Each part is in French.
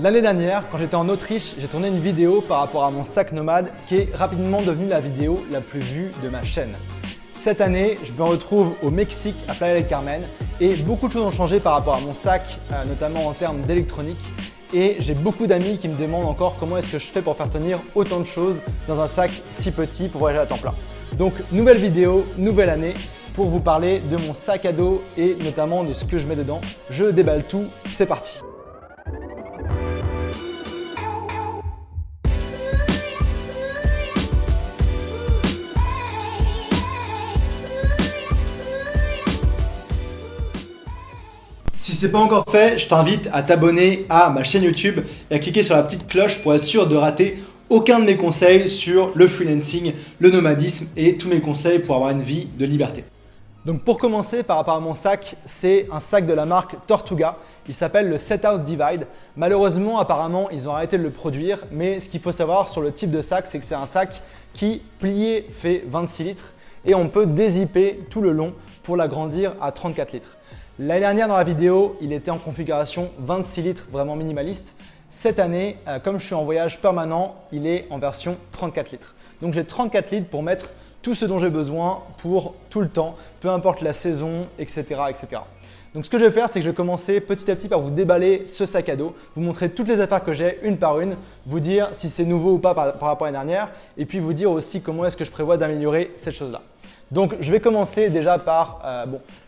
L'année dernière, quand j'étais en Autriche, j'ai tourné une vidéo par rapport à mon sac nomade qui est rapidement devenue la vidéo la plus vue de ma chaîne. Cette année, je me retrouve au Mexique, à Playa del Carmen, et beaucoup de choses ont changé par rapport à mon sac, notamment en termes d'électronique. Et j'ai beaucoup d'amis qui me demandent encore comment est-ce que je fais pour faire tenir autant de choses dans un sac si petit pour voyager à temps plein. Donc, nouvelle vidéo, nouvelle année pour vous parler de mon sac à dos et notamment de ce que je mets dedans. Je déballe tout, c'est parti! Si ce n'est pas encore fait, je t'invite à t'abonner à ma chaîne YouTube et à cliquer sur la petite cloche pour être sûr de rater aucun de mes conseils sur le freelancing, le nomadisme et tous mes conseils pour avoir une vie de liberté. Donc pour commencer, par rapport à mon sac, c'est un sac de la marque Tortuga. Il s'appelle le Setout Divide. Malheureusement, apparemment, ils ont arrêté de le produire, mais ce qu'il faut savoir sur le type de sac, c'est que c'est un sac qui, plié, fait 26 litres et on peut dézipper tout le long pour l'agrandir à 34 litres. L'année dernière dans la vidéo, il était en configuration 26 litres vraiment minimaliste. Cette année, comme je suis en voyage permanent, il est en version 34 litres. Donc j'ai 34 litres pour mettre tout ce dont j'ai besoin pour tout le temps, peu importe la saison, etc., etc. Donc ce que je vais faire, c'est que je vais commencer petit à petit par vous déballer ce sac à dos, vous montrer toutes les affaires que j'ai une par une, vous dire si c'est nouveau ou pas par rapport à l'année dernière et puis vous dire aussi comment est-ce que je prévois d'améliorer cette chose-là. Donc je vais commencer déjà par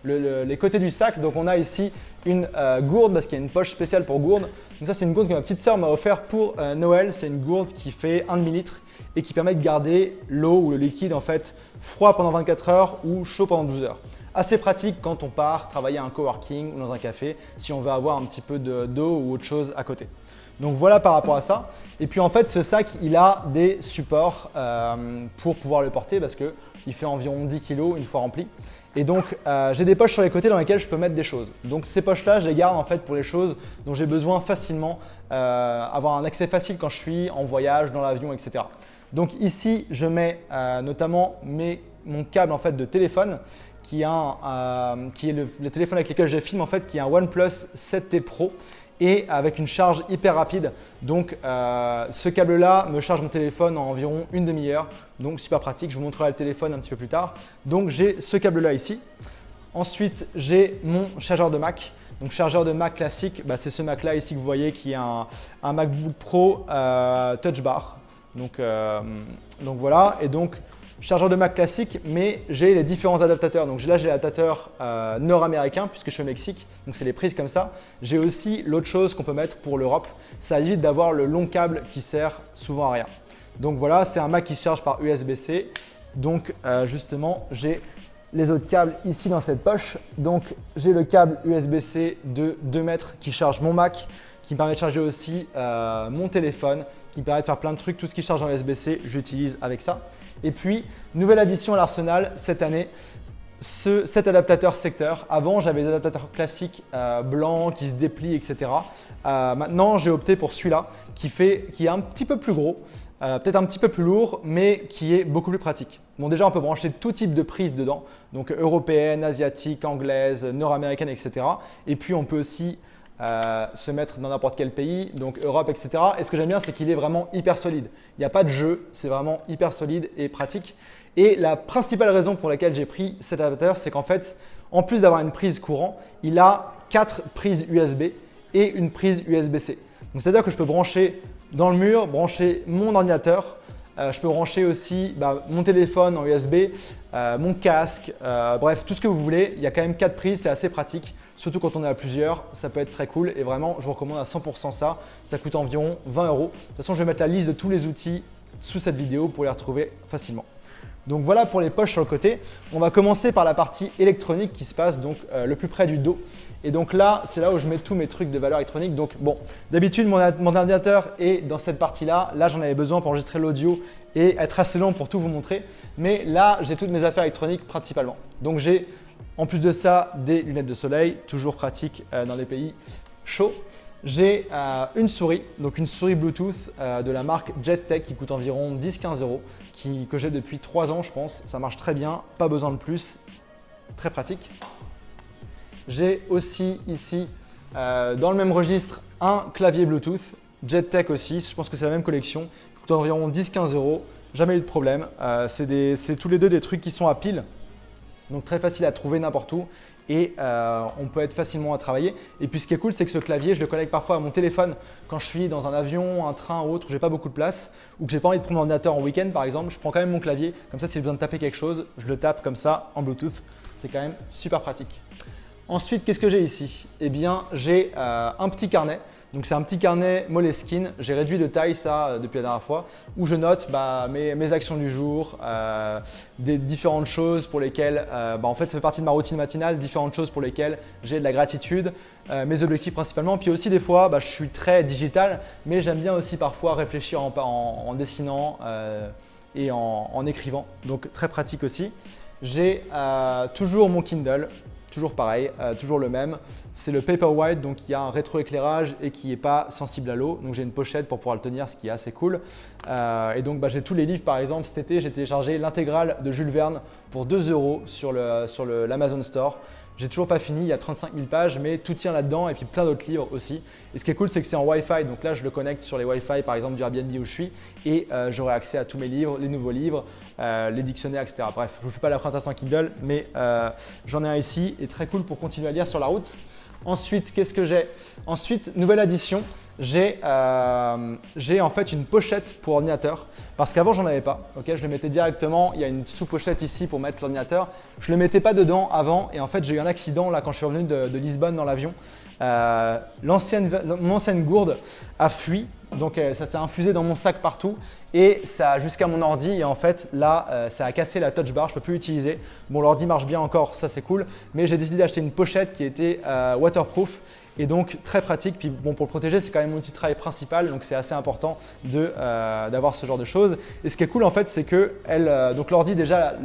les côtés du sac. Donc on a ici une gourde parce qu'il y a une poche spéciale pour gourde. Donc ça c'est une gourde que ma petite sœur m'a offert pour Noël. C'est une gourde qui fait 1 demi-litre et qui permet de garder l'eau ou le liquide en fait froid pendant 24 heures ou chaud pendant 12 heures. Assez pratique quand on part travailler à un coworking ou dans un café si on veut avoir un petit peu d'eau ou autre chose à côté. Donc voilà par rapport à ça. Et puis en fait ce sac il a des supports pour pouvoir le porter parce qu'il fait environ 10 kg une fois rempli. Et donc j'ai des poches sur les côtés dans lesquelles je peux mettre des choses. Donc ces poches là je les garde en fait pour les choses dont j'ai besoin facilement, avoir un accès facile quand je suis en voyage, dans l'avion, etc. Donc ici je mets notamment mon câble en fait de téléphone qui est le téléphone avec lequel je filme en fait, qui est un OnePlus 7T Pro et avec une charge hyper rapide. Donc ce câble là me charge mon téléphone en environ une demi-heure, donc super pratique. Je vous montrerai le téléphone un petit peu plus tard. Donc j'ai ce câble là ici. Ensuite j'ai mon chargeur de Mac. Donc chargeur de Mac classique, c'est ce Mac là ici que vous voyez qui est un MacBook Pro Touch Bar. Donc voilà, et donc chargeur de Mac classique, mais j'ai les différents adaptateurs. Donc là, j'ai l'adaptateur nord-américain puisque je suis au Mexique, donc c'est les prises comme ça. J'ai aussi l'autre chose qu'on peut mettre pour l'Europe. Ça évite d'avoir le long câble qui sert souvent à rien. Donc voilà, c'est un Mac qui se charge par USB-C. Donc justement, j'ai les autres câbles ici dans cette poche. Donc j'ai le câble USB-C de 2 mètres qui charge mon Mac, qui me permet de charger aussi mon téléphone, qui me permet de faire plein de trucs. Tout ce qui charge en USB-C, j'utilise avec ça. Et puis, nouvelle addition à l'arsenal cette année, cet adaptateur secteur. Avant, j'avais des adaptateurs classiques blancs qui se déplient, etc. Maintenant, j'ai opté pour celui-là qui est un petit peu plus gros, peut-être un petit peu plus lourd, mais qui est beaucoup plus pratique. Bon, déjà, on peut brancher tout type de prise dedans, donc européenne, asiatique, anglaise, nord-américaine, etc. Et puis, on peut aussi se mettre dans n'importe quel pays, donc Europe, etc. Et ce que j'aime bien, c'est qu'il est vraiment hyper solide. Il n'y a pas de jeu, c'est vraiment hyper solide et pratique. Et la principale raison pour laquelle j'ai pris cet adaptateur, c'est qu'en fait, en plus d'avoir une prise courant, il a 4 prises USB et une prise USB-C. Donc c'est-à-dire que je peux brancher dans le mur, brancher mon ordinateur. Je peux brancher aussi mon téléphone en USB, mon casque, bref, tout ce que vous voulez. Il y a quand même 4 prises, c'est assez pratique, surtout quand on est à plusieurs, ça peut être très cool et vraiment, je vous recommande à 100% ça. Ça coûte environ 20 €. De toute façon, je vais mettre la liste de tous les outils sous cette vidéo pour les retrouver facilement. Donc voilà pour les poches sur le côté. On va commencer par la partie électronique qui se passe donc le plus près du dos. Et donc là, c'est là où je mets tous mes trucs de valeur électronique. Donc bon, d'habitude, mon ordinateur est dans cette partie-là. Là, j'en avais besoin pour enregistrer l'audio et être assez long pour tout vous montrer. Mais là, j'ai toutes mes affaires électroniques principalement. Donc j'ai en plus de ça des lunettes de soleil, toujours pratiques dans les pays chauds. J'ai une souris, donc une souris Bluetooth de la marque JetTech qui coûte environ 10-15 €, que j'ai depuis 3 ans je pense. Ça marche très bien, pas besoin de plus, très pratique. J'ai aussi ici Dans le même registre, un clavier Bluetooth, JetTech aussi, je pense que c'est la même collection, qui coûte environ 10-15 euros, jamais eu de problème. C'est tous les deux des trucs qui sont à pile, donc très facile à trouver n'importe où et on peut être facilement à travailler. Et puis ce qui est cool, c'est que ce clavier, je le connecte parfois à mon téléphone quand je suis dans un avion, un train ou autre, où j'ai pas beaucoup de place ou que j'ai pas envie de prendre mon ordinateur en week-end par exemple, je prends quand même mon clavier, comme ça si j'ai besoin de taper quelque chose, je le tape comme ça en Bluetooth, c'est quand même super pratique. Ensuite, qu'est-ce que j'ai ici? Eh bien, j'ai un petit carnet. Donc, c'est un petit carnet Moleskine. J'ai réduit de taille ça depuis la dernière fois, où je note mes actions du jour, des différentes choses pour lesquelles, en fait, ça fait partie de ma routine matinale, différentes choses pour lesquelles j'ai de la gratitude, mes objectifs principalement. Puis aussi, des fois, je suis très digital, mais j'aime bien aussi parfois réfléchir en dessinant et en écrivant. Donc, très pratique aussi. J'ai toujours mon Kindle. Toujours pareil, toujours le même. C'est le Paperwhite, donc il y a un rétroéclairage et qui n'est pas sensible à l'eau. Donc j'ai une pochette pour pouvoir le tenir, ce qui est assez cool. Et donc j'ai tous les livres, par exemple cet été j'ai téléchargé l'intégrale de Jules Verne pour 2 euros sur l'Amazon Store. J'ai toujours pas fini, il y a 35 000 pages, mais tout tient là-dedans et puis plein d'autres livres aussi. Et ce qui est cool, c'est que c'est en Wi-Fi. Donc là, je le connecte sur les Wi-Fi, par exemple du Airbnb où je suis, et j'aurai accès à tous mes livres, les nouveaux livres, les dictionnaires, etc. Bref, je ne vous fais pas la présentation Kindle, mais j'en ai un ici et très cool pour continuer à lire sur la route. Ensuite, qu'est-ce que j'ai? Ensuite, nouvelle addition, j'ai en fait une pochette pour ordinateur parce qu'avant j'en avais pas. Okay, je le mettais directement, il y a une sous-pochette ici pour mettre l'ordinateur. Je ne le mettais pas dedans avant et en fait j'ai eu un accident là quand je suis revenu de Lisbonne dans l'avion. Mon ancienne gourde a fui, donc ça s'est infusé dans mon sac partout et ça jusqu'à mon ordi et en fait là ça a cassé la touch bar, je ne peux plus l'utiliser. Bon, l'ordi marche bien encore, ça c'est cool, mais j'ai décidé d'acheter une pochette qui était waterproof. Et donc très pratique, puis bon, pour le protéger c'est quand même mon outil de travail principal, donc c'est assez important d'avoir ce genre de choses. Et ce qui est cool en fait c'est que donc l'ordi déjà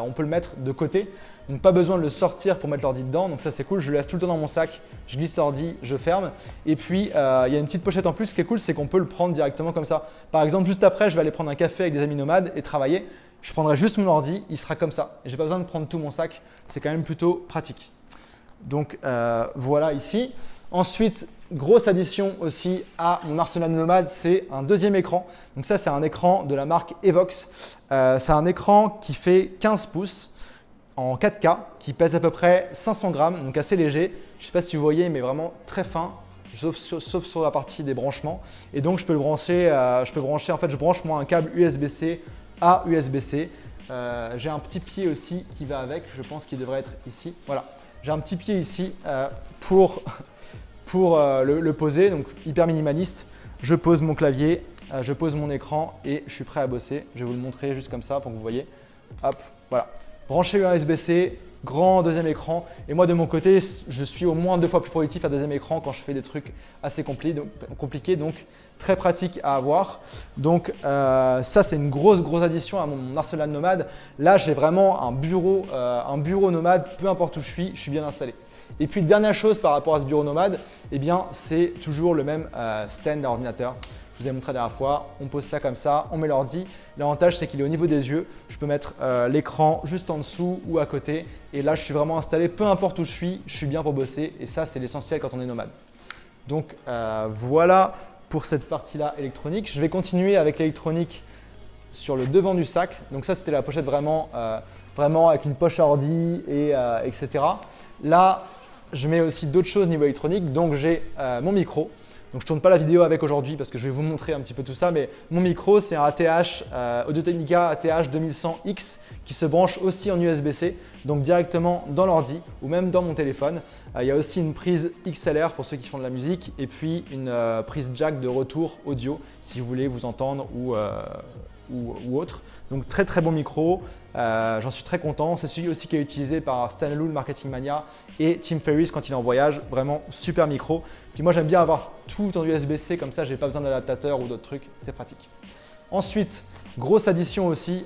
on peut le mettre de côté, donc pas besoin de le sortir pour mettre l'ordi dedans, donc ça c'est cool, je le laisse tout le temps dans mon sac, je glisse l'ordi, je ferme. Et puis il y a une petite pochette en plus, ce qui est cool c'est qu'on peut le prendre directement comme ça. Par exemple juste après je vais aller prendre un café avec des amis nomades et travailler, je prendrai juste mon ordi, il sera comme ça, et j'ai pas besoin de prendre tout mon sac, c'est quand même plutôt pratique. Donc voilà ici. Ensuite, grosse addition aussi à mon arsenal nomade, c'est un deuxième écran. Donc ça, c'est un écran de la marque Evox. C'est un écran qui fait 15 pouces en 4K, qui pèse à peu près 500 grammes, donc assez léger. Je ne sais pas si vous voyez, mais vraiment très fin, sauf sur la partie des branchements. Et donc, je peux le brancher, en fait, je branche moi un câble USB-C à USB-C. J'ai un petit pied aussi qui va avec, je pense qu'il devrait être ici. Voilà. J'ai un petit pied ici pour le poser, donc hyper minimaliste. Je pose mon clavier, je pose mon écran et je suis prêt à bosser. Je vais vous le montrer juste comme ça pour que vous voyez. Hop, voilà. Branché USB-C, grand deuxième écran. Et moi de mon côté, je suis au moins 2 fois plus productif à deuxième écran quand je fais des trucs assez compliqués, donc très pratique à avoir. Donc ça c'est une grosse addition à mon arsenal nomade. Là j'ai vraiment un bureau nomade, peu importe où je suis bien installé. Et puis dernière chose par rapport à ce bureau nomade, eh bien c'est toujours le même stand d'ordinateur. Je vous ai montré la dernière fois, on pose ça comme ça, on met l'ordi. L'avantage c'est qu'il est au niveau des yeux. Je peux mettre l'écran juste en dessous ou à côté. Et là je suis vraiment installé, peu importe où je suis bien pour bosser. Et ça c'est l'essentiel quand on est nomade. Donc voilà pour cette partie-là électronique. Je vais continuer avec l'électronique sur le devant du sac. Donc ça c'était la pochette vraiment avec une poche ordi et etc. Là je mets aussi d'autres choses niveau électronique. Donc j'ai mon micro. Donc je ne tourne pas la vidéo avec aujourd'hui parce que je vais vous montrer un petit peu tout ça, mais mon micro c'est un ATH Audio-Technica ATH 2100X qui se branche aussi en USB-C, donc directement dans l'ordi ou même dans mon téléphone. Il y a aussi une prise XLR pour ceux qui font de la musique et puis une prise jack de retour audio si vous voulez vous entendre ou autre. Donc très bon micro, j'en suis très content. C'est celui aussi qui est utilisé par Stan Lew, le Marketing Mania, et Tim Ferriss quand il est en voyage. Vraiment super micro. Puis moi j'aime bien avoir tout en USB-C, comme ça j'ai pas besoin d'adaptateur ou d'autres trucs, c'est pratique. Ensuite, grosse addition aussi,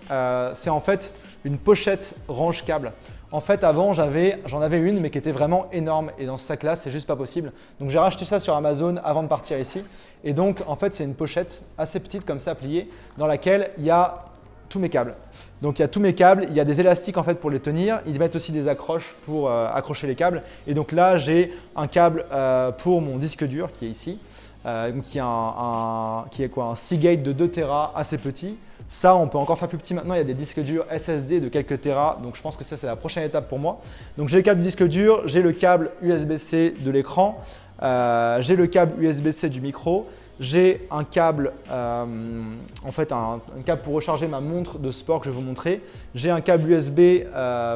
c'est en fait une pochette range câble. En fait avant j'en avais une mais qui était vraiment énorme et dans ce sac là c'est juste pas possible. Donc j'ai racheté ça sur Amazon avant de partir ici. Et donc en fait c'est une pochette assez petite comme ça pliée dans laquelle il y a tous mes câbles. Donc il y a tous mes câbles, il y a des élastiques en fait pour les tenir, ils mettent aussi des accroches pour accrocher les câbles. Et donc là j'ai un câble pour mon disque dur qui est ici, qui est un Seagate de 2 Tera assez petit. Ça on peut encore faire plus petit maintenant, il y a des disques durs SSD de quelques Tera, donc je pense que ça c'est la prochaine étape pour moi. Donc j'ai le câble du disque dur, j'ai le câble USB-C de l'écran, j'ai le câble USB-C du micro. J'ai un câble, en fait un câble pour recharger ma montre de sport que je vais vous montrer. J'ai un câble USB,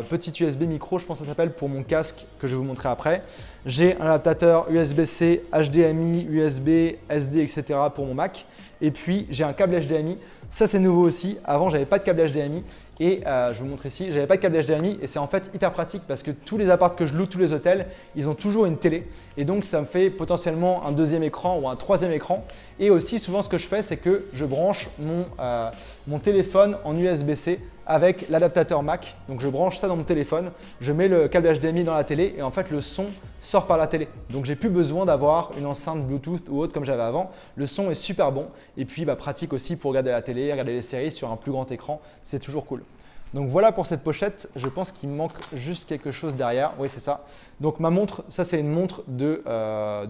petit USB micro, je pense que ça s'appelle, pour mon casque que je vais vous montrer après. J'ai un adaptateur USB-C, HDMI, USB, SD, etc. pour mon Mac. Et puis j'ai un câble HDMI. Ça c'est nouveau aussi. Avant j'avais pas de câble HDMI et je vous montre ici, j'avais pas de câble HDMI et c'est en fait hyper pratique parce que tous les apparts que je loue, tous les hôtels, ils ont toujours une télé et donc ça me fait potentiellement un deuxième écran ou un troisième écran. Et aussi souvent ce que je fais c'est que je branche mon téléphone en USB-C avec l'adaptateur Mac. Donc je branche ça dans mon téléphone, je mets le câble HDMI dans la télé et en fait le son sort par la télé. Donc j'ai plus besoin d'avoir une enceinte Bluetooth ou autre comme j'avais avant. Le son est super bon et puis pratique aussi pour regarder la télé, regarder les séries sur un plus grand écran, c'est toujours cool. Donc voilà pour cette pochette, je pense qu'il me manque juste quelque chose derrière, oui c'est ça. Donc ma montre, ça c'est une montre de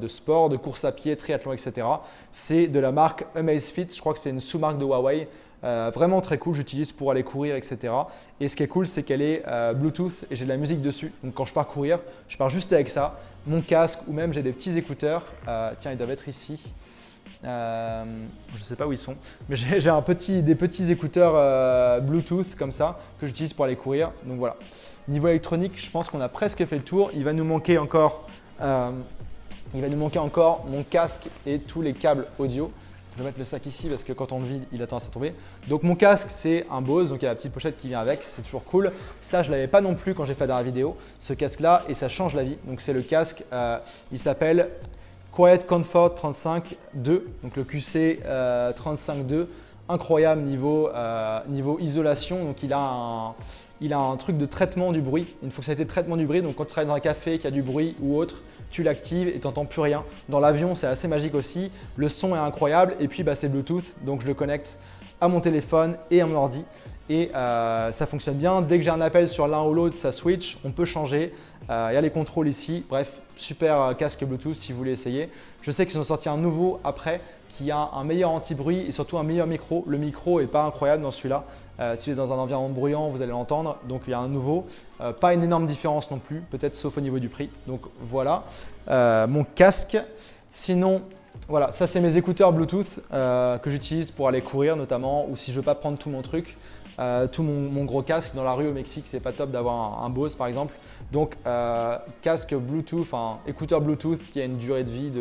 sport, de course à pied, triathlon, etc. C'est de la marque Amazfit, je crois que c'est une sous-marque de Huawei. Vraiment très cool, j'utilise pour aller courir, etc. Et ce qui est cool, c'est qu'elle est Bluetooth et j'ai de la musique dessus. Donc quand je pars courir, je pars juste avec ça, mon casque ou même j'ai des petits écouteurs. Tiens, ils doivent être ici. Je ne sais pas où ils sont, mais j'ai des petits écouteurs Bluetooth comme ça que j'utilise pour aller courir. Donc voilà. Niveau électronique, je pense qu'on a presque fait le tour. Il va nous manquer encore mon casque et tous les câbles audio. Je vais mettre le sac ici parce que quand on le vide, il a tendance à tomber. Donc mon casque, c'est un Bose, donc il y a la petite pochette qui vient avec, c'est toujours cool. Ça, je ne l'avais pas non plus quand j'ai fait la dernière vidéo, ce casque-là, et ça change la vie. Donc c'est le casque, il s'appelle Quiet Comfort 35.2, donc le QC 35.2, incroyable niveau isolation. Donc il a un truc de traitement du bruit, une fonctionnalité de traitement du bruit. Donc quand tu travailles dans un café, qu'il y a du bruit ou autre, tu l'actives et tu n'entends plus rien. Dans l'avion, c'est assez magique aussi. Le son est incroyable et puis c'est Bluetooth, donc je le connecte à mon téléphone et à mon ordi. Et ça fonctionne bien. Dès que j'ai un appel sur l'un ou l'autre, ça switch, on peut changer. Il y a les contrôles ici. Bref, super casque Bluetooth si vous voulez essayer. Je sais qu'ils ont sorti un nouveau après qui a un meilleur anti-bruit et surtout un meilleur micro. Le micro n'est pas incroyable dans celui-là. Si vous êtes dans un environnement bruyant, vous allez l'entendre. Donc il y a un nouveau. Pas une énorme différence non plus, peut-être sauf au niveau du prix. Donc voilà mon casque. Sinon, voilà, ça c'est mes écouteurs Bluetooth que j'utilise pour aller courir notamment ou si je veux pas prendre tout mon truc. Tout mon gros casque dans la rue au Mexique, c'est pas top d'avoir un Bose par exemple. Donc casque Bluetooth, enfin écouteur Bluetooth qui a une durée de vie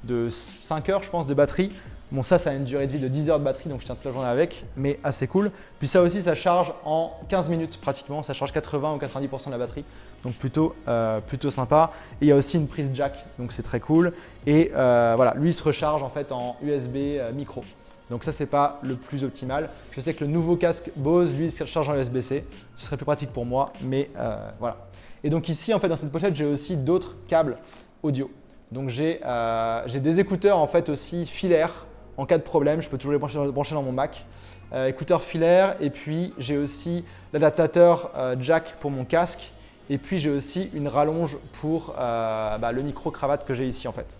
de 5 heures je pense de batterie. Bon ça a une durée de vie de 10 heures de batterie donc je tiens toute la journée avec, mais assez cool. Puis ça aussi ça charge en 15 minutes pratiquement, ça charge 80 ou 90% de la batterie. Donc plutôt sympa. Et il y a aussi une prise jack, donc c'est très cool. Et voilà, lui il se recharge en fait en USB micro. Donc ça, c'est pas le plus optimal. Je sais que le nouveau casque Bose, lui, il se recharge en USB-C. Ce serait plus pratique pour moi, mais voilà. Et donc ici, en fait, dans cette pochette, j'ai aussi d'autres câbles audio. Donc j'ai des écouteurs en fait aussi filaires en cas de problème. Je peux toujours les brancher dans mon Mac. Écouteurs filaires et puis j'ai aussi l'adaptateur jack pour mon casque. Et puis j'ai aussi une rallonge pour le micro-cravate que j'ai ici en fait.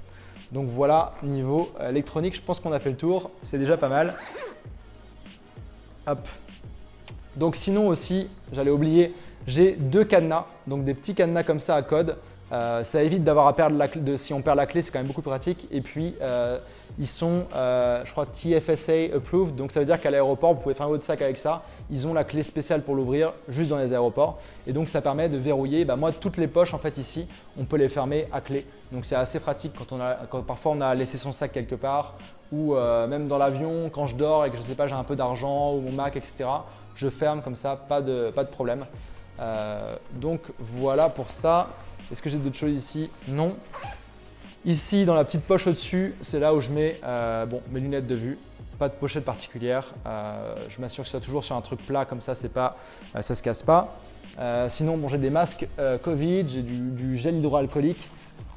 Donc voilà, niveau électronique, je pense qu'on a fait le tour, c'est déjà pas mal. Hop. Donc sinon aussi, j'allais oublier, j'ai 2 cadenas, donc des petits cadenas comme ça à code. Ça évite d'avoir à perdre la clé, si on perd la clé, c'est quand même beaucoup plus pratique. Et puis, ils sont, je crois, TFSA approved, donc ça veut dire qu'à l'aéroport, vous pouvez fermer votre sac avec ça. Ils ont la clé spéciale pour l'ouvrir juste dans les aéroports. Et donc, ça permet de verrouiller. Moi, toutes les poches, en fait, ici, on peut les fermer à clé. Donc, c'est assez pratique quand parfois on a laissé son sac quelque part ou même dans l'avion, quand je dors et que je sais pas, j'ai un peu d'argent ou mon Mac, etc. Je ferme comme ça, pas de problème. Donc, voilà pour ça. Est-ce que j'ai d'autres choses ici? Non. Ici, dans la petite poche au-dessus, c'est là où je mets mes lunettes de vue. Pas de pochette particulière. Je m'assure que ce soit toujours sur un truc plat, comme ça, ça se casse pas. Sinon, j'ai des masques Covid, j'ai du gel hydroalcoolique,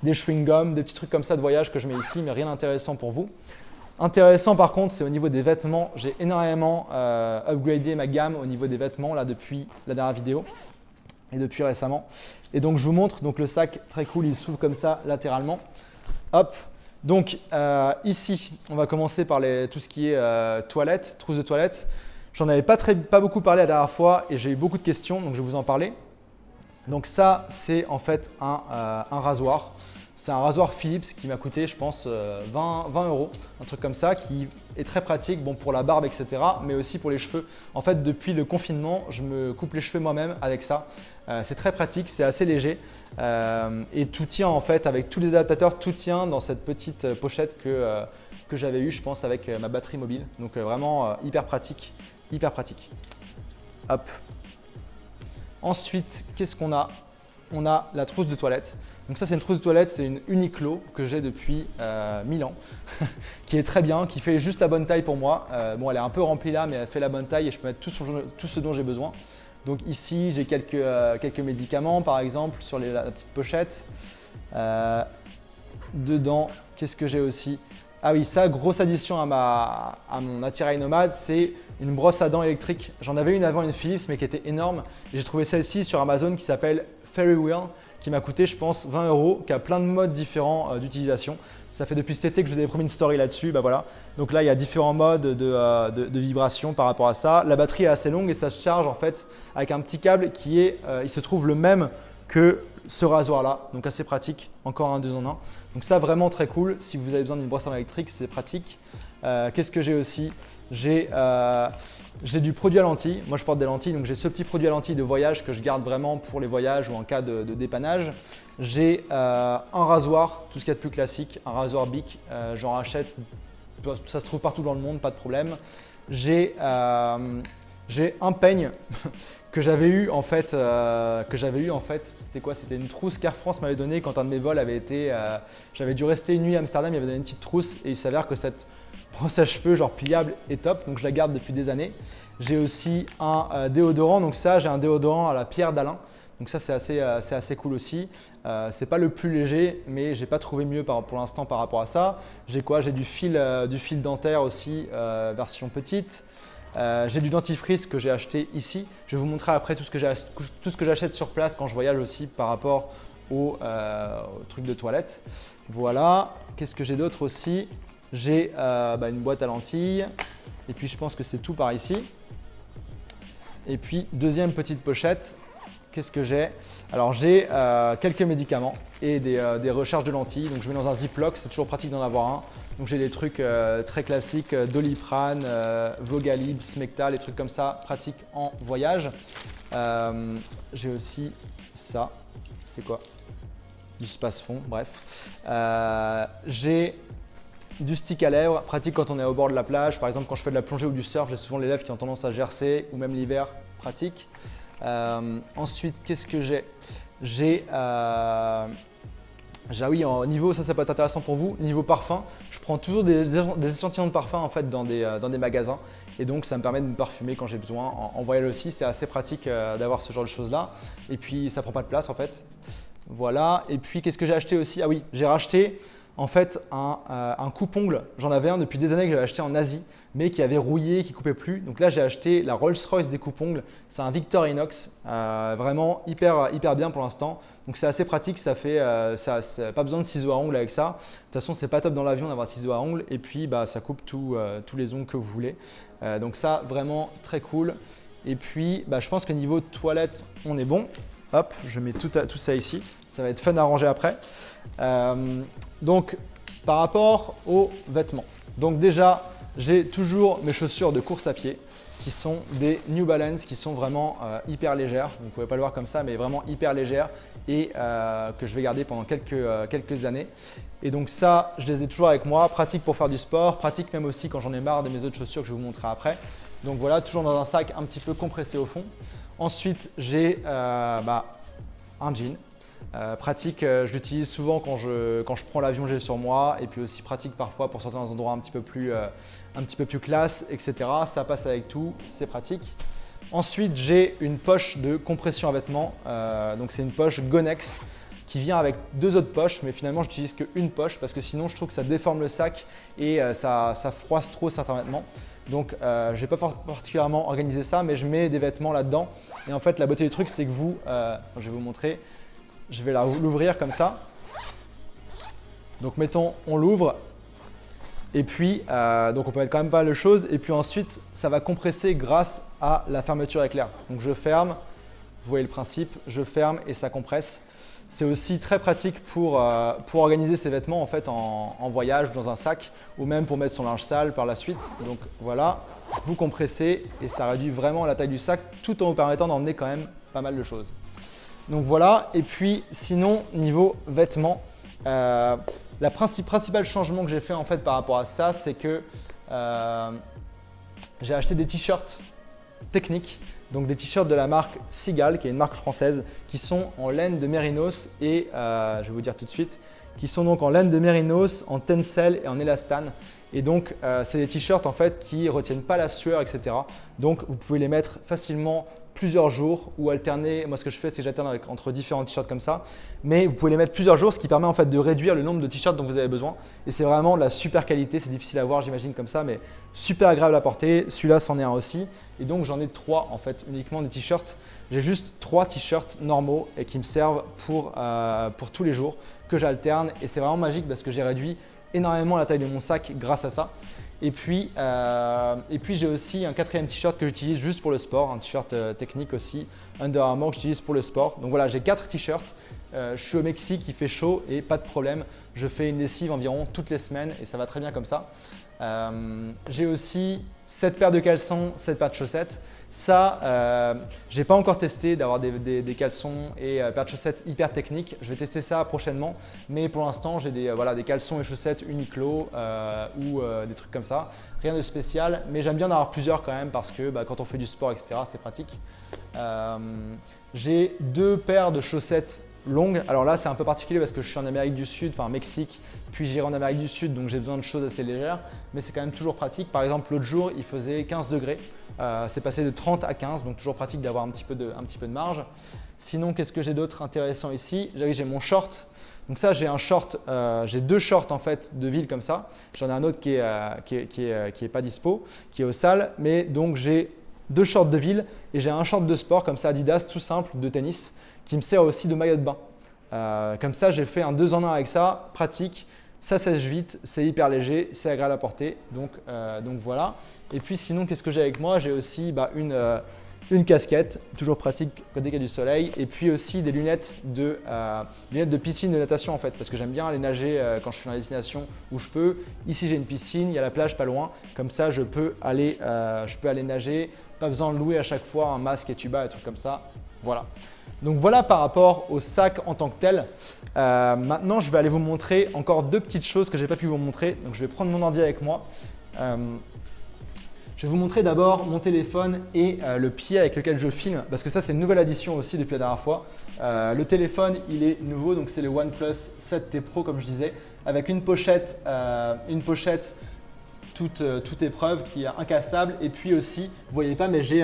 des chewing-gums, des petits trucs comme ça de voyage que je mets ici, mais rien d'intéressant pour vous. Intéressant par contre, c'est au niveau des vêtements. J'ai énormément upgradé ma gamme au niveau des vêtements là depuis la dernière vidéo et depuis récemment. Et donc je vous montre, donc le sac très cool, il s'ouvre comme ça latéralement. Hop. Donc ici, on va commencer par tout ce qui est toilette, trousse de toilette. J'en avais pas beaucoup parlé la dernière fois et j'ai eu beaucoup de questions, donc je vais vous en parler. Donc ça, c'est en fait un rasoir. C'est un rasoir Philips qui m'a coûté, je pense, 20 €, un truc comme ça, qui est très pratique, bon, pour la barbe, etc., mais aussi pour les cheveux. En fait, depuis le confinement, je me coupe les cheveux moi-même avec ça. C'est très pratique, c'est assez léger et tout tient en fait avec tous les adaptateurs, tout tient dans cette petite pochette que j'avais eue, je pense, avec ma batterie mobile. Donc vraiment hyper pratique, hyper pratique. Hop. Ensuite, qu'est-ce qu'on a? On a la trousse de toilette. Donc ça, c'est une trousse de toilette, c'est une Uniqlo que j'ai depuis 1000 ans, qui est très bien, qui fait juste la bonne taille pour moi. Bon, elle est un peu remplie là, mais elle fait la bonne taille et je peux mettre tout ce dont j'ai besoin. Donc ici, j'ai quelques médicaments, par exemple, sur la petite pochette. Dedans, qu'est-ce que j'ai aussi? Ah oui, ça, grosse addition à mon attirail nomade, c'est une brosse à dents électrique. J'en avais une avant, une Philips, mais qui était énorme. J'ai trouvé celle-ci sur Amazon qui s'appelle Ferry Wheel, qui m'a coûté, je pense, 20 €, qui a plein de modes différents d'utilisation. Ça fait depuis cet été que je vous avais promis une story là-dessus. Bah voilà. Donc là, il y a différents modes de vibration par rapport à ça. La batterie est assez longue et ça se charge en fait avec un petit câble qui est, il se trouve le même que ce rasoir là, donc assez pratique, encore un 2 en 1. Donc ça, vraiment très cool. Si vous avez besoin d'une brosse à dents électrique, c'est pratique. Qu'est-ce que j'ai aussi? J'ai du produit à lentilles. Moi, je porte des lentilles, donc j'ai ce petit produit à lentilles de voyage que je garde vraiment pour les voyages ou en cas de dépannage. J'ai un rasoir, tout ce qu'il y a de plus classique, un rasoir Bic. J'en rachète, ça se trouve partout dans le monde, pas de problème. J'ai un peigne que j'avais eu en fait, c'était quoi? C'était une trousse qu'Air France m'avait donnée quand un de mes vols avait été, j'avais dû rester une nuit à Amsterdam, il m'avait donné une petite trousse et il s'avère que cette brosse à cheveux genre pliable est top, donc je la garde depuis des années. J'ai aussi un déodorant, donc ça j'ai un déodorant à la pierre d'Alain, donc ça c'est assez cool aussi. C'est pas le plus léger, mais j'ai pas trouvé mieux pour l'instant par rapport à ça. J'ai quoi? J'ai du fil dentaire aussi, version petite. J'ai du dentifrice que j'ai acheté ici. Je vais vous montrer après tout ce que j'achète sur place quand je voyage aussi par rapport au truc de toilette. Voilà. Qu'est-ce que j'ai d'autre aussi? J'ai une boîte à lentilles. Et puis je pense que c'est tout par ici. Et puis deuxième petite pochette. Qu'est-ce que j'ai? Alors j'ai quelques médicaments et des recharges de lentilles. Donc je mets dans un Ziploc, c'est toujours pratique d'en avoir un. Donc j'ai des trucs très classiques, Doliprane, Vogalib, Smecta, les trucs comme ça, pratiques en voyage. J'ai aussi ça, c'est quoi? Du Spasfon, bref. J'ai du stick à lèvres, pratique quand on est au bord de la plage. Par exemple, quand je fais de la plongée ou du surf, j'ai souvent les lèvres qui ont tendance à gercer, ou même l'hiver, pratique. Ensuite, qu'est-ce que j'ai? Oui, au niveau, ça peut être intéressant pour vous, niveau parfum, je prends toujours des échantillons de parfum en fait dans des magasins et donc ça me permet de me parfumer quand j'ai besoin. En voyage aussi, c'est assez pratique d'avoir ce genre de choses là et puis ça prend pas de place en fait. Voilà, et puis qu'est-ce que j'ai acheté aussi? Ah oui, j'ai racheté en fait un coupe-ongle. J'en avais un depuis des années que j'avais acheté en Asie, mais qui avait rouillé, qui coupait plus. Donc là, j'ai acheté la Rolls-Royce des coupe-ongles. C'est un Victorinox, vraiment hyper bien pour l'instant. Donc c'est assez pratique, ça fait pas besoin de ciseaux à ongles avec ça. De toute façon, c'est pas top dans l'avion d'avoir ciseaux à ongles. Et puis ça coupe tous les ongles que vous voulez. Donc ça, vraiment très cool. Et puis, je pense que niveau toilette, on est bon. Hop, je mets tout ça ici. Ça va être fun à ranger après. Donc, par rapport aux vêtements. Donc déjà, j'ai toujours mes chaussures de course à pied qui sont des New Balance, qui sont vraiment hyper légères. Vous ne pouvez pas le voir comme ça, mais vraiment hyper légères et que je vais garder pendant quelques années. Et donc ça, je les ai toujours avec moi. Pratique pour faire du sport, pratique même aussi quand j'en ai marre de mes autres chaussures que je vais vous montrer après. Donc voilà, toujours dans un sac un petit peu compressé au fond. Ensuite, j'ai un jean. Pratique, je l'utilise souvent quand je prends l'avion, j'ai sur moi et puis aussi pratique parfois pour sortir dans un endroit un petit peu plus classe, etc. Ça passe avec tout, c'est pratique. Ensuite, j'ai une poche de compression à vêtements, donc c'est une poche Gonex qui vient avec 2 autres poches, mais finalement j'utilise qu'une poche parce que sinon je trouve que ça déforme le sac et ça froisse trop certains vêtements. Donc je n'ai pas particulièrement organisé ça, mais je mets des vêtements là-dedans. Et en fait la beauté du truc c'est que je vais vous montrer, je vais l'ouvrir comme ça. Donc mettons on l'ouvre et puis donc on peut mettre quand même pas mal de choses et puis ensuite ça va compresser grâce à la fermeture éclair. Donc je ferme, vous voyez le principe, je ferme et ça compresse. C'est aussi très pratique pour organiser ses vêtements en fait en voyage dans un sac ou même pour mettre son linge sale par la suite. Donc voilà, vous compressez et ça réduit vraiment la taille du sac tout en vous permettant d'emmener quand même pas mal de choses. Donc voilà, et puis sinon niveau vêtements, le principal changement que j'ai fait en fait par rapport à ça, c'est que j'ai acheté des t-shirts techniques, donc des t-shirts de la marque Seagal, qui est une marque française, qui sont en laine de mérinos et je vais vous dire tout de suite, qui sont donc en laine de mérinos, en tencel et en élastane. Et donc c'est des t-shirts en fait qui retiennent pas la sueur, etc. Donc vous pouvez les mettre facilement plusieurs jours ou alterner. Moi ce que je fais c'est que j'alterne entre différents t-shirts comme ça, mais vous pouvez les mettre plusieurs jours, ce qui permet en fait de réduire le nombre de t-shirts dont vous avez besoin. Et c'est vraiment de la super qualité, c'est difficile à voir j'imagine comme ça, mais super agréable à porter. Celui-là c'en est un aussi. Et donc j'en ai 3 en fait, uniquement des t-shirts. J'ai juste 3 t-shirts normaux et qui me servent pour tous les jours que j'alterne. Et c'est vraiment magique parce que j'ai réduit énormément la taille de mon sac grâce à ça. Et puis j'ai aussi un 4e t-shirt que j'utilise juste pour le sport, un t-shirt technique aussi, Under Armour que j'utilise pour le sport. Donc voilà, j'ai 4 t-shirts. Je suis au Mexique, il fait chaud et pas de problème. Je fais une lessive environ toutes les semaines et ça va très bien comme ça. J'ai aussi 7 paires de caleçons, 7 paires de chaussettes. Ça, j'ai pas encore testé d'avoir des caleçons et paires de chaussettes hyper techniques. Je vais tester ça prochainement, mais pour l'instant j'ai des caleçons et chaussettes Uniqlo ou des trucs comme ça. Rien de spécial, mais j'aime bien en avoir plusieurs quand même parce que quand on fait du sport, etc., c'est pratique. J'ai 2 paires de chaussettes longues. Alors là, c'est un peu particulier parce que je suis en Amérique du Sud, enfin Mexique, puis j'irai en Amérique du Sud, donc j'ai besoin de choses assez légères, mais c'est quand même toujours pratique. Par exemple, l'autre jour, il faisait 15 degrés. C'est passé de 30 à 15, donc toujours pratique d'avoir un petit peu de marge. Sinon, qu'est-ce que j'ai d'autre intéressant ici? J'ai mon short. Donc ça, j'ai 2 shorts en fait de ville comme ça. J'en ai un autre qui est pas dispo, qui est au sale, mais donc j'ai 2 shorts de ville et j'ai un short de sport comme ça Adidas tout simple de tennis qui me sert aussi de maillot de bain. Comme ça, j'ai fait un 2 en 1 avec ça, pratique. Ça sèche vite, c'est hyper léger, c'est agréable à porter, donc voilà. Et puis sinon, qu'est-ce que j'ai avec moi? J'ai aussi une casquette, toujours pratique dès qu'il y a du soleil, et puis aussi des lunettes de piscine de natation en fait, parce que j'aime bien aller nager quand je suis dans les destinations où je peux. Ici j'ai une piscine, il y a la plage pas loin, comme ça je peux aller nager, pas besoin de louer à chaque fois un masque et tuba, et trucs comme ça, voilà. Donc voilà par rapport au sac en tant que tel. Maintenant, je vais aller vous montrer encore 2 petites choses que je n'ai pas pu vous montrer. Donc je vais prendre mon ordi avec moi. Je vais vous montrer d'abord mon téléphone et le pied avec lequel je filme parce que ça c'est une nouvelle addition aussi depuis la dernière fois. Le téléphone il est nouveau, donc c'est le OnePlus 7T Pro comme je disais, avec une pochette toute épreuve qui est incassable, et puis aussi vous voyez pas mais j'ai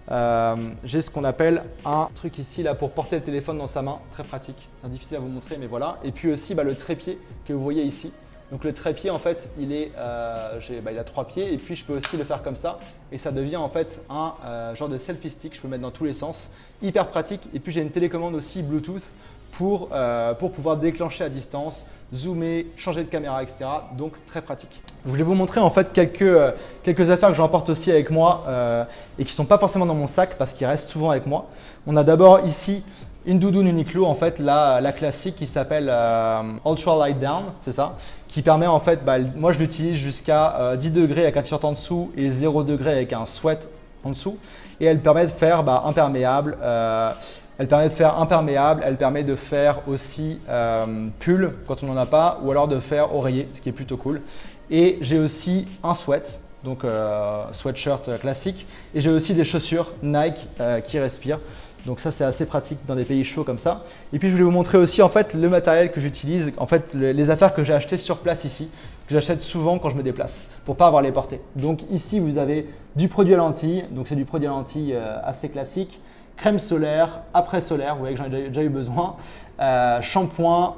ce qu'on appelle un truc ici là pour porter le téléphone dans sa main, très pratique, c'est difficile à vous montrer mais voilà. Et puis aussi le trépied que vous voyez ici. Donc le trépied en fait il a 3 pieds et puis je peux aussi le faire comme ça et ça devient en fait un genre de selfie stick, je peux mettre dans tous les sens, hyper pratique. Et puis j'ai une télécommande aussi Bluetooth pour pouvoir déclencher à distance, zoomer, changer de caméra, etc. Donc très pratique. Je voulais vous montrer en fait quelques affaires que j'emporte aussi avec moi et qui ne sont pas forcément dans mon sac parce qu'ils restent souvent avec moi. On a d'abord ici une doudoune Uniqlo, en fait la classique qui s'appelle Ultra Light Down, c'est ça, qui permet en fait, moi je l'utilise jusqu'à 10 degrés avec un t-shirt en dessous et 0 degré avec un sweat en dessous, et elle permet de faire imperméable. Elle permet de faire aussi pull quand on n'en a pas, ou alors de faire oreiller, ce qui est plutôt cool. Et j'ai aussi un sweat, donc sweatshirt classique, et j'ai aussi des chaussures Nike qui respirent. Donc ça c'est assez pratique dans des pays chauds comme ça. Et puis je voulais vous montrer aussi en fait le matériel que j'utilise, en fait les affaires que j'ai achetées sur place ici, que j'achète souvent quand je me déplace pour pas avoir les portées. Donc ici vous avez du produit à lentilles, donc c'est du produit à lentilles assez classique. crème solaire, après solaire, vous voyez que j'en ai déjà eu besoin, shampoing,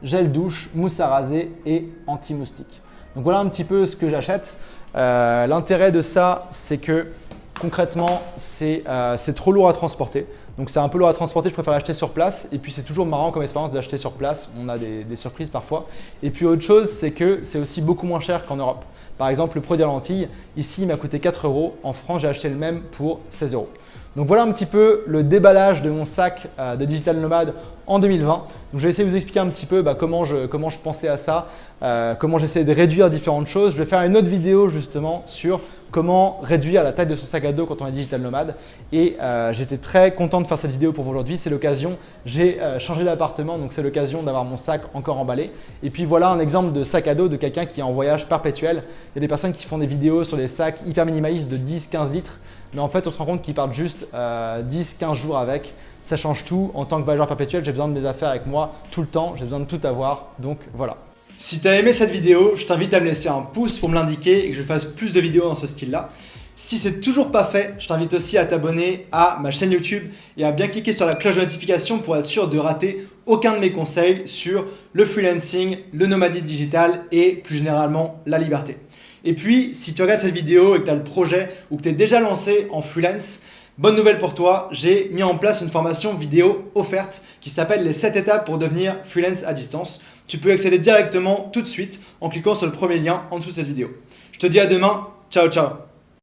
gel douche, mousse à raser et anti-moustique. Donc voilà un petit peu ce que j'achète. L'intérêt de ça, c'est que concrètement, c'est trop lourd à transporter. Donc c'est un peu lourd à transporter, je préfère l'acheter sur place. Et puis c'est toujours marrant comme expérience d'acheter sur place. On a des surprises parfois. Et puis autre chose, c'est que c'est aussi beaucoup moins cher qu'en Europe. Par exemple, le produit à lentilles, ici il m'a coûté 4 €. En France, j'ai acheté le même pour 16 €. Donc voilà un petit peu le déballage de mon sac de Digital Nomad en 2020. Donc je vais essayer de vous expliquer un petit peu comment je pensais à ça, comment j'essayais de réduire différentes choses. Je vais faire une autre vidéo justement sur comment réduire la taille de son sac à dos quand on est Digital Nomad. Et j'étais très content de faire cette vidéo pour vous aujourd'hui. C'est l'occasion, j'ai changé d'appartement, donc c'est l'occasion d'avoir mon sac encore emballé. Et puis voilà un exemple de sac à dos de quelqu'un qui est en voyage perpétuel. Il y a des personnes qui font des vidéos sur des sacs hyper minimalistes de 10-15 litres. Mais en fait, on se rend compte qu'ils partent juste 10-15 jours avec. Ça change tout. En tant que voyageur perpétuel, j'ai besoin de mes affaires avec moi tout le temps. J'ai besoin de tout avoir. Donc voilà. Si tu as aimé cette vidéo, je t'invite à me laisser un pouce pour me l'indiquer et que je fasse plus de vidéos dans ce style-là. Si c'est toujours pas fait, je t'invite aussi à t'abonner à ma chaîne YouTube et à bien cliquer sur la cloche de notification pour être sûr de rater aucun de mes conseils sur le freelancing, le nomadisme digital et plus généralement la liberté. Et puis, si tu regardes cette vidéo et que tu as le projet ou que tu es déjà lancé en freelance, bonne nouvelle pour toi, j'ai mis en place une formation vidéo offerte qui s'appelle les 7 étapes pour devenir freelance à distance. Tu peux y accéder directement tout de suite en cliquant sur le premier lien en dessous de cette vidéo. Je te dis à demain, ciao ciao.